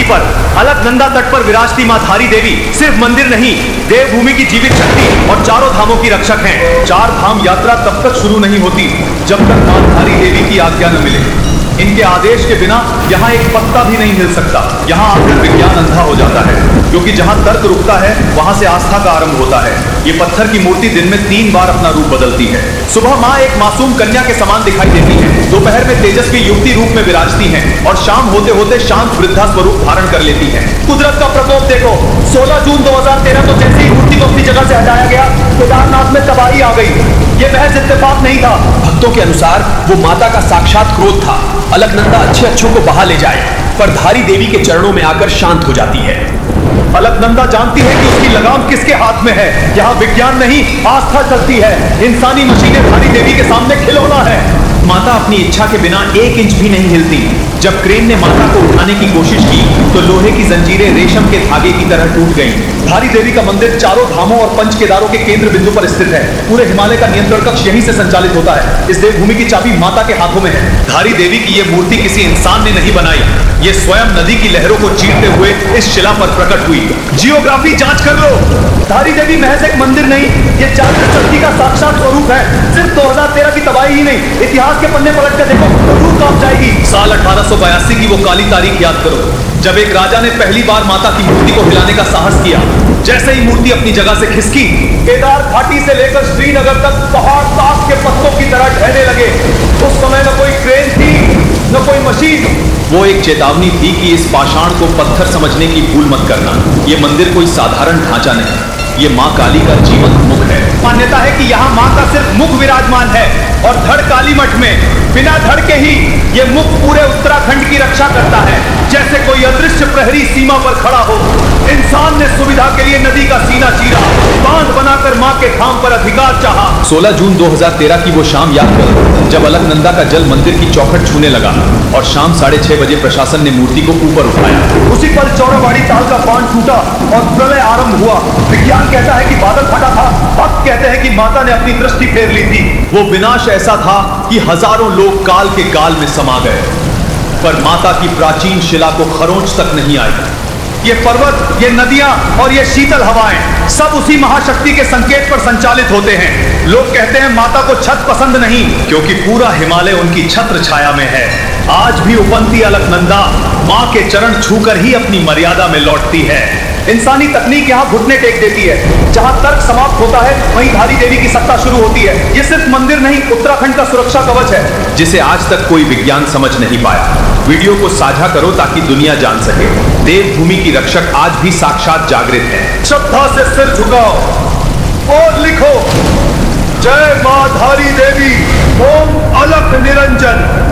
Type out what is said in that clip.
धरती पर अलकनंदा तट पर विराजती मां धारी देवी सिर्फ मंदिर नहीं, देवभूमि की जीवित शक्ति और चारों धामों की रक्षक हैं। चार धाम यात्रा तब तक शुरू नहीं होती जब तक मां धारी देवी की आज्ञा न मिले। इनके आदेश के बिना यहाँ एक पत्ता भी नहीं हिल सकता। यहाँ आकर विज्ञान अंधा हो जाता है, क्योंकि जहाँ तर्क रुकता है वहां से आस्था का आरंभ होता है। ये पत्थर की मूर्ति दिन में 3 बार अपना रूप बदलती है। सुबह माँ एक मासूम कन्या के समान दिखाई देती है, दोपहर में तेजस्वी युवती रूप में विराजती हैं और शाम होते होते शांत वृद्धा स्वरूप धारण कर लेती हैं। कुदरत का प्रकोप देखो। 16 जून 2013 को जैसे ही मूर्ति को अपनी जगह से हटाया गया, केदारनाथ में तबाही आ गई। ये महज इत्तेफाक नहीं था। भक्तों के अनुसार वो माता का साक्षात क्रोध था। अलकनंदा अच्छे अच्छों को बहा ले जाए, पर धारी देवी के चरणों में आकर शांत हो जाती है। अलकनंदा जानती है कि उसकी लगाम किसके हाथ में है। यहाँ विज्ञान नहीं, आस्था चलती है। इंसानी मशीनें धारी देवी के सामने खिलौना है। माता अपनी इच्छा के बिना 1 इंच भी नहीं हिलती। जब क्रेन ने माता को उठाने की कोशिश की तो लोहे की जंजीरें रेशम के धागे की तरह टूट गईं। धारी देवी का मंदिर चारों धामों और पंच केदारों के केंद्र बिंदु पर स्थित है। पूरे हिमालय का नियंत्रण कक्ष यहीं से संचालित होता है। इस देवभूमि की चाबी माता के हाथों में है। धारी देवी की ये मूर्ति किसी इंसान ने नहीं बनाई, ये स्वयं नदी की लहरों को चीरते हुए इस शिला पर प्रकट हुई। जियोग्राफी जांच कर लो। धारी देवी महज एक मंदिर नहीं, ये जागृत शक्ति का साक्षात स्वरूप है। सिर्फ 2013 की तबाही ही नहीं, इतिहास के पन्ने पलट कर देखो तो रूह कांप जाएगी। साल 1882 की वो काली तारीख याद करो, जब एक राजा ने पहली बार माता की मूर्ति को हिलाने का साहस किया। जैसे ही मूर्ति अपनी जगह से खिसकी, केदार घाटी से लेकर श्रीनगर तक पहाड़ ताश के पत्तों की तरह ढहने लगे। उस समय न कोई क्रेन थी, न कोई मशीन। वो एक चेतावनी थी कि इस पाषाण को पत्थर समझने की भूल मत करना। ये मंदिर कोई साधारण ढांचा नहीं, ये माँ काली का जीवंत मुख है। मान्यता है कि यहाँ माँ का सिर्फ मुख विराजमान है और धड़ काली मठ में बिना धड़ के ही ये मुख पूरे उत्तराखंड की रक्षा करता है। जैसे कोई अदृश्य प्रहरी सीमा पर खड़ा हो। इंसान ने सुविधा के लिए नदी का सीना चीरा, बांध बनाकर माँ के धाम पर अधिकार चाहा। 16 जून 2013 की वो शाम याद करो, जब अलकनंदा का जल मंदिर की चौखट छूने लगा और शाम 6:30 बजे प्रशासन ने मूर्ति को ऊपर उठाया। उसी पर चौराबाड़ी ताल का बांध टूटा और प्रलय आरंभ हुआ। विज्ञान कहता है कि बादल फटा था, भक्त कहते हैं कि माता ने अपनी दृष्टि फेर ली थी। वो विनाश ऐसा था कि हजारों लोग काल के गाल में समा गए, पर माता की प्राचीन शिला को खरोंच तक नहीं आई। ये पर्वत, ये नदियां और ये शीतल हवाएं सब उसी महाशक्ति के संकेत पर संचालित होते हैं। लोग कहते हैं माता को छत पसंद नहीं, क्योंकि पूरा हिमालय उनकी छत्र छाया में है। आज भी उपंती अलकनंदा माँ के चरण छूकर ही अपनी मर्यादा में लौटती है। इंसानी तकनीक यहाँ घुटने टेक देती है। जहाँ तर्क समाप्त होता है वहीं धारी देवी की सत्ता शुरू होती है। ये सिर्फ मंदिर नहीं, उत्तराखंड का सुरक्षा कवच है, जिसे आज तक कोई विज्ञान समझ नहीं पाया। वीडियो को साझा करो ताकि दुनिया जान सके, देवभूमि की रक्षक आज भी साक्षात जागृत है। श्रद्धा से सिर झुकाओ और लिखो, जय मां धारी देवी, ओम अलख निरंजन।